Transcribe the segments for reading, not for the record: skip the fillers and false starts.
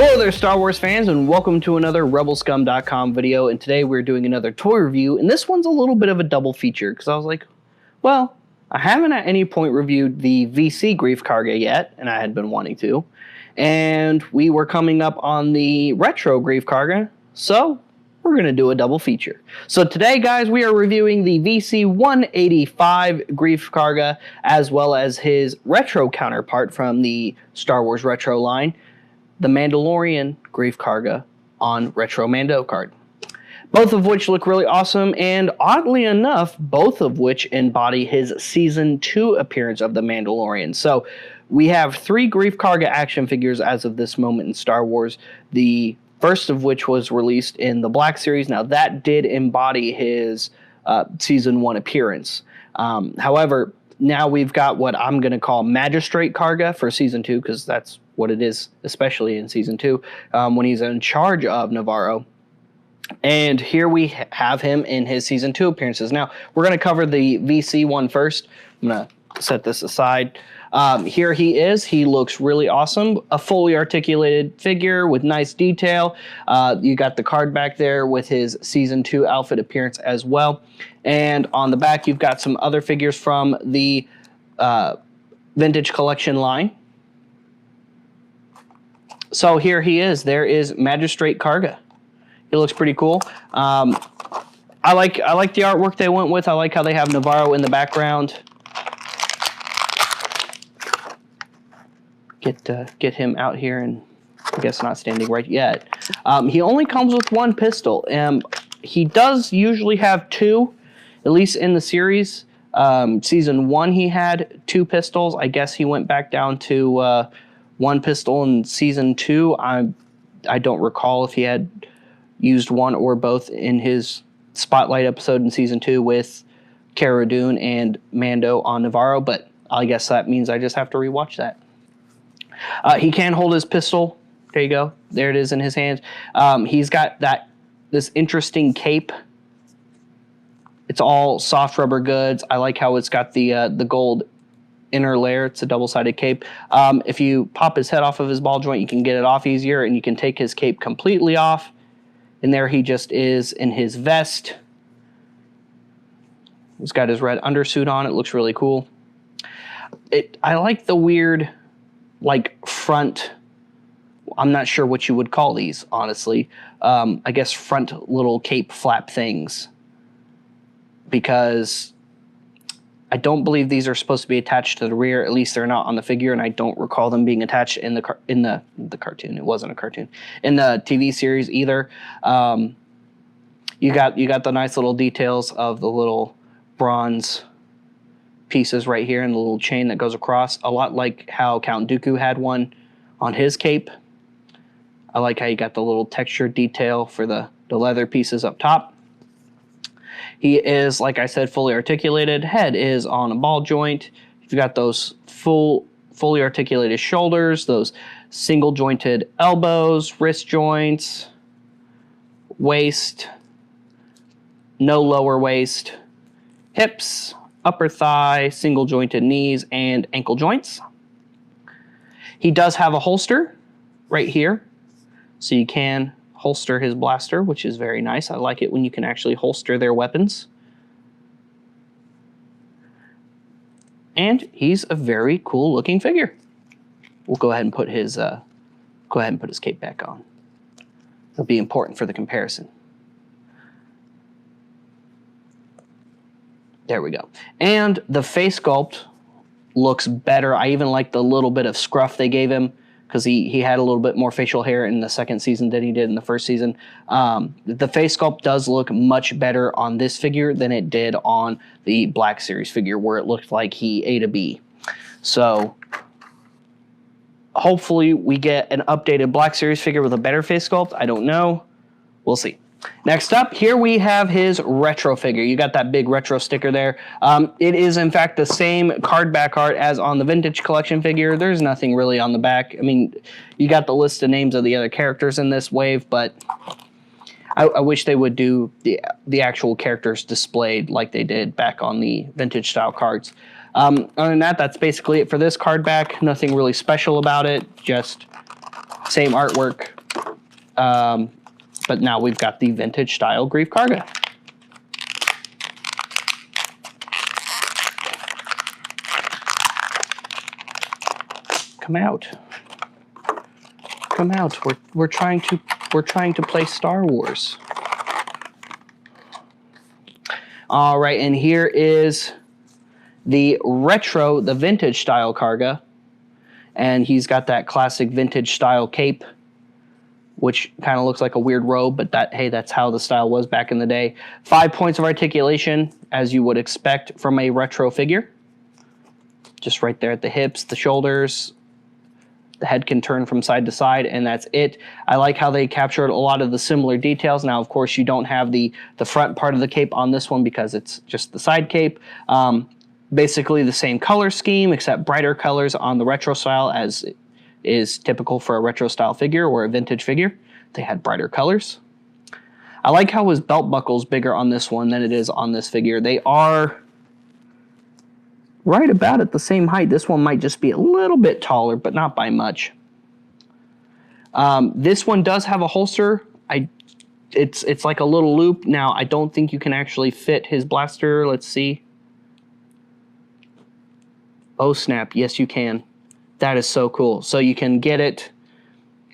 Hello there, Star Wars fans, and welcome to another RebelScum.com video. And today we're doing another toy review, and this one's a little bit of a double feature because I was like, well, I haven't at any point reviewed the VC Greef Carga yet, and I had been wanting to. And we were coming up on the retro Greef Carga, so we're going to do a double feature. So today, guys, we are reviewing the VC 185 Greef Carga, as well as his retro counterpart from the Star Wars retro line, the Mandalorian Greef Carga on Retro Mando card. Both of which look really awesome, and oddly enough, both of which embody his Season 2 appearance of the Mandalorian. So we have 3 Greef Carga action figures as of this moment in Star Wars, the first of which was released in the Black Series. Now that did embody his Season 1 appearance. However, now we've got what I'm going to call Magistrate Carga for Season 2, because that's what it is, especially in Season 2, when he's in charge of Navarro. And here we have him in his Season 2 appearances. Now, we're going to cover the VC one first. I'm going to set this aside. Here he is. He looks really awesome. A fully articulated figure with nice detail. You got the card back there with his Season 2 outfit appearance as well. And on the back, you've got some other figures from the Vintage Collection line. So here he is. There is Magistrate Carga. He looks pretty cool. I like the artwork they went with. I like how they have Navarro in the background. Get him out here, and I guess not standing right yet. He only comes with 1 pistol. He does usually have 2, at least in the series. Season 1 he had 2 pistols. I guess he went back down to 1 pistol in Season 2. I don't recall if he had used 1 or both in his Spotlight episode in Season 2 with Cara Dune and Mando on Navarro, but I guess that means I just have to rewatch that. He can hold his pistol. There you go. There it is in his hands. He's got this interesting cape. It's all soft rubber goods. I like how it's got the gold inner layer. It's a double-sided cape. If you pop his head off of his ball joint, you can get it off easier, and you can take his cape completely off. And there he just is in his vest. He's got his red undersuit on. It looks really cool. I like the weird, front. I'm not sure what you would call these, honestly. I guess front little cape flap things, because I don't believe these are supposed to be attached to the rear. At least they're not on the figure, and I don't recall them being attached in the cartoon. It wasn't a cartoon. In the TV series either. You got the nice little details of the little bronze pieces right here and the little chain that goes across. A lot like how Count Dooku had one on his cape. I like how you got the little textured detail for the leather pieces up top. He is, like I said, fully articulated. Head is on a ball joint. You've got those fully articulated shoulders, those single jointed elbows, wrist joints, waist, no lower waist, hips, upper thigh, single jointed knees, and ankle joints. He does have a holster right here, so you can holster his blaster, which is very nice. I like it when you can actually holster their weapons. And he's a very cool looking figure. We'll go ahead and put his cape back on. It'll be important for the comparison. There we go. And the face sculpt looks better. I even like the little bit of scruff they gave him, because he had a little bit more facial hair in the second season than he did in the first season. The face sculpt does look much better on this figure than it did on the Black Series figure, where it looked like he ate a bee. So hopefully we get an updated Black Series figure with a better face sculpt. I don't know. We'll see. Next up, here we have his retro figure. You got that big retro sticker there. It is, in fact, the same card back art as on the Vintage Collection figure. There's nothing really on the back. I mean, you got the list of names of the other characters in this wave, but I wish they would do the actual characters displayed like they did back on the Vintage style cards. Other than that, that's basically it for this card back. Nothing really special about it. Just Same artwork, but now we've got the vintage style Greef Carga. Come out. Come out. We're trying to play Star Wars. All right, and here is the retro, the vintage style Carga. And he's got that classic vintage style cape, which kind of looks like a weird robe, but that's how the style was back in the day. 5 points of articulation, as you would expect from a retro figure. Just right there at the hips, the shoulders. The head can turn from side to side, and that's it. I like how they captured a lot of the similar details. Now, of course, you don't have the front part of the cape on this one because it's just the side cape. Basically the same color scheme, except brighter colors on the retro style, as is typical for a retro style figure or a vintage figure. They had brighter colors. I like how his belt buckle's bigger on this one than it is on this figure. They are right about at the same height. This one might just be a little bit taller, but not by much. This one does have a holster. It's like a little loop. Now, I don't think you can actually fit his blaster. Let's see. Oh, snap. Yes, you can. That is so cool. So you can get it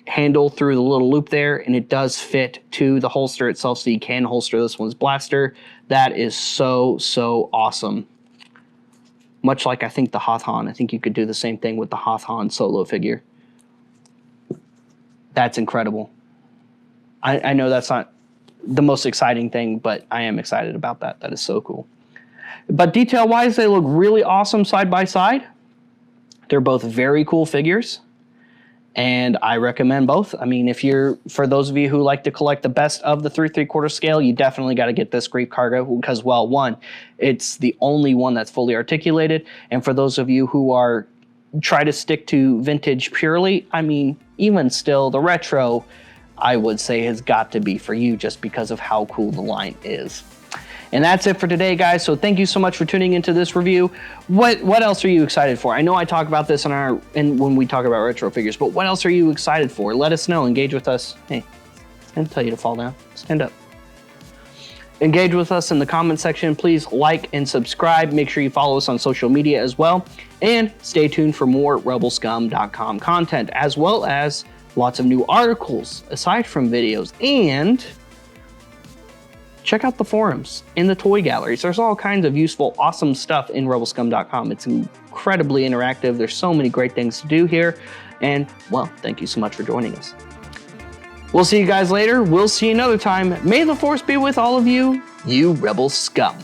handle through the little loop there, and it does fit to the holster itself, so you can holster this one's blaster. That is so, so awesome. Much like, I think, the Hoth Han. I think you could do the same thing with the Hoth Han solo figure. That's incredible. I know that's not the most exciting thing, but I am excited about that. That is so cool. But detail-wise, they look really awesome side by side. They're both very cool figures, and I recommend both. I mean, for those of you who like to collect the best of the 3 3/4 scale, you definitely got to get this Greef Carga because, well, one, it's the only one that's fully articulated, and for those of you who try to stick to vintage purely, I mean, even still, the retro, I would say, has got to be for you just because of how cool the line is. And that's it for today, guys. So thank you so much for tuning into this review. What else are you excited for? I know I talk about this when we talk about retro figures, but what else are you excited for? Let us know. Engage with us. Hey, I didn't tell you to fall down. Stand up. Engage with us in the comment section. Please like and subscribe. Make sure you follow us on social media as well. And stay tuned for more rebelscum.com content, as well as lots of new articles aside from videos. And check out the forums in the toy galleries. There's all kinds of useful, awesome stuff in rebelscum.com. It's incredibly interactive. There's so many great things to do here. And, well, thank you so much for joining us. We'll see you guys later. We'll see you another time. May the force be with all of you, you Rebel Scum.